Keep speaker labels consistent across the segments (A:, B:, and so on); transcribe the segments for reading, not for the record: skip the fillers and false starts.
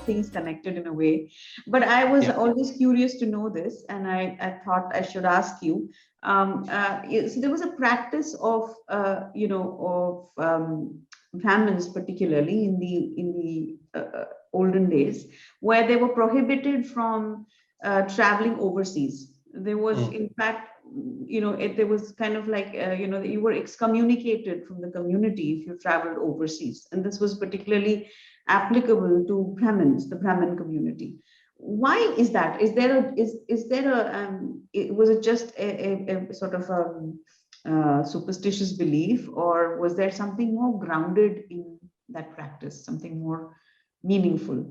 A: things connected in a way. But I was always curious to know this, and I thought I should ask you. So there was a practice of, Brahmins, particularly in the olden days, where they were prohibited from traveling overseas. There was, in fact, there was kind of like, you were excommunicated from the community if you traveled overseas. And this was particularly applicable to Brahmins, the Brahmin community. Why is that? Was it just a sort of superstitious belief, or was there something more grounded in that practice, something more meaningful?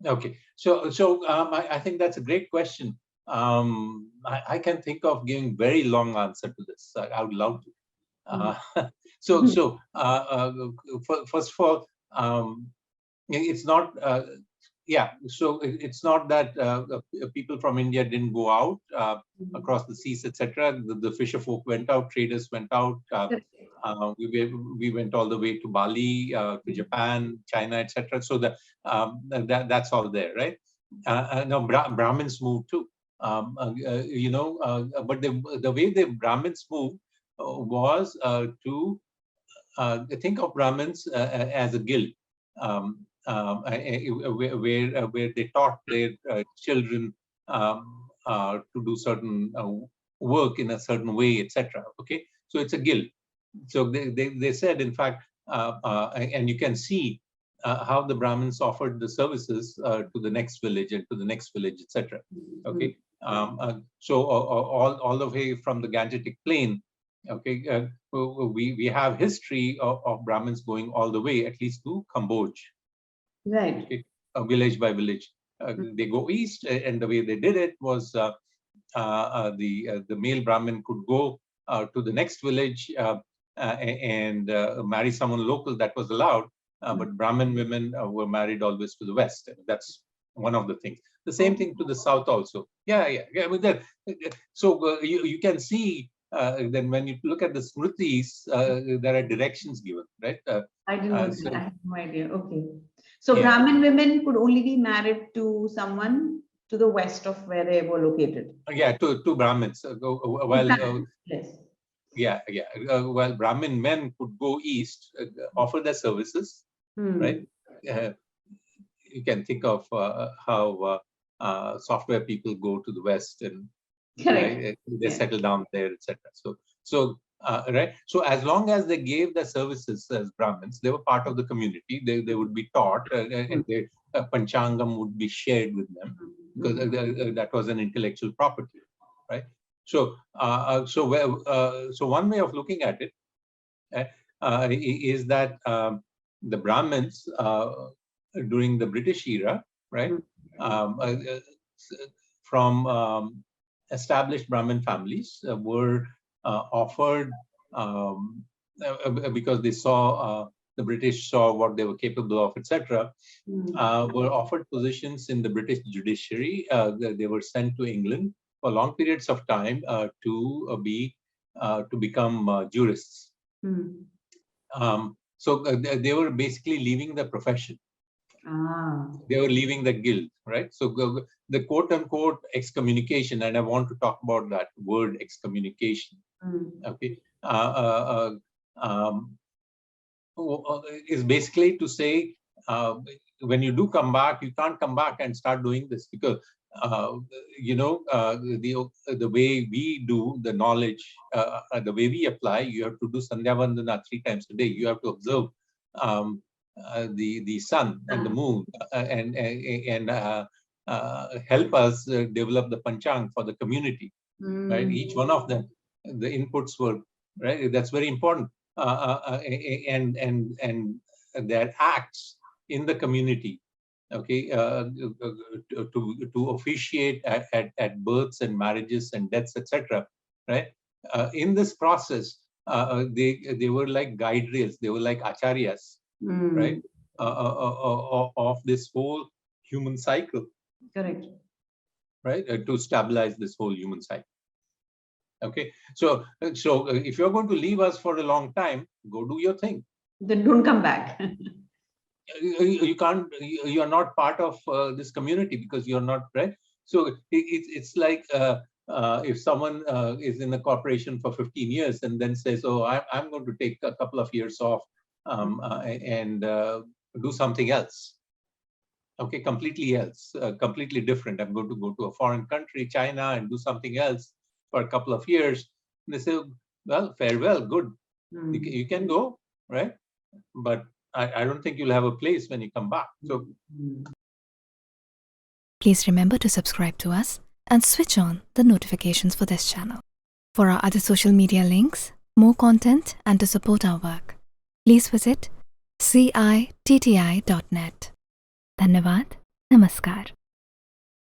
B: Okay, I think that's a great question. I can think of giving very long answer to this. I would love to. First of all, it's not. It's not that people from India didn't go out across the seas, etc. The fisher folk went out, traders went out. We went all the way to Bali, to Japan, China, etc. So that's all there, right? Now Brahmins moved too. But the way the Brahmins moved was to think of Brahmins as a guild. Where they taught their children to do certain work in a certain way, etc. Okay, so it's a guild. So they said, in fact, and you can see how the Brahmins offered the services to the next village and to the next village, etc. Okay, so all the way from the Gangetic Plain. Okay, we have history of Brahmins going all the way, at least to Cambodia.
A: Right.
B: Okay, village by village. They go east, and the way they did it was the male Brahmin could go to the next village and marry someone local. That was allowed, but Brahmin women were married always to the west. That's one of the things. The same thing to the south also. I mean, so you can see then when you look at the Smritis, there are directions given, right?
A: I didn't know that. I have no idea. Okay. So Brahmin women could only be married to someone to the west of where they were located.
B: To Brahmins.
A: Yes.
B: While Brahmin men could go east, offer their services, right? You can think of how software people go to the west and they settle down there, etc. Right. So as long as they gave the services as Brahmins, they were part of the community. They would be taught, and their Panchangam would be shared with them, because that was an intellectual property, right? So one way of looking at it is that the Brahmins during the British era, right, from established Brahmin families were offered, because they saw the British saw what they were capable of, etc. Were offered positions in the British Judiciary. They were sent to England for long periods of time to become jurists. So they were basically leaving the profession. They were leaving the guild, right? So the quote-unquote excommunication, and I want to talk about that word excommunication. Okay, is basically to say when you do come back, you can't come back and start doing this, because the way we do the knowledge, the way we apply, you have to do Sandhya Vandana 3 times a day. You have to observe the sun and the moon and help us develop the panchang for the community, right? Each one of them, the inputs were right. That's very important, and their acts in the community, okay, to officiate at births and marriages and deaths, etc. Right? In this process, they were like guide rails. They were like acharyas, right? Of this whole human cycle.
A: Correct.
B: Right? To stabilize this whole human cycle. Okay. So if you're going to leave us for a long time, go do your thing.
A: Then don't come back.
B: you can't, you are not part of this community because you're not, right? So it's like if someone is in a corporation for 15 years and then says, oh, I'm going to take a couple of years off and do something else. Okay, completely else, completely different. I'm going to go to a foreign country, China, and do something else for a couple of years. And they say, well, farewell, good. You can go, right? But I don't think you'll have a place when you come back. So
C: please remember to subscribe to us and switch on the notifications for this channel. For our other social media links, more content, and to support our work, please visit citti.net. Dhanyavad. Namaskar.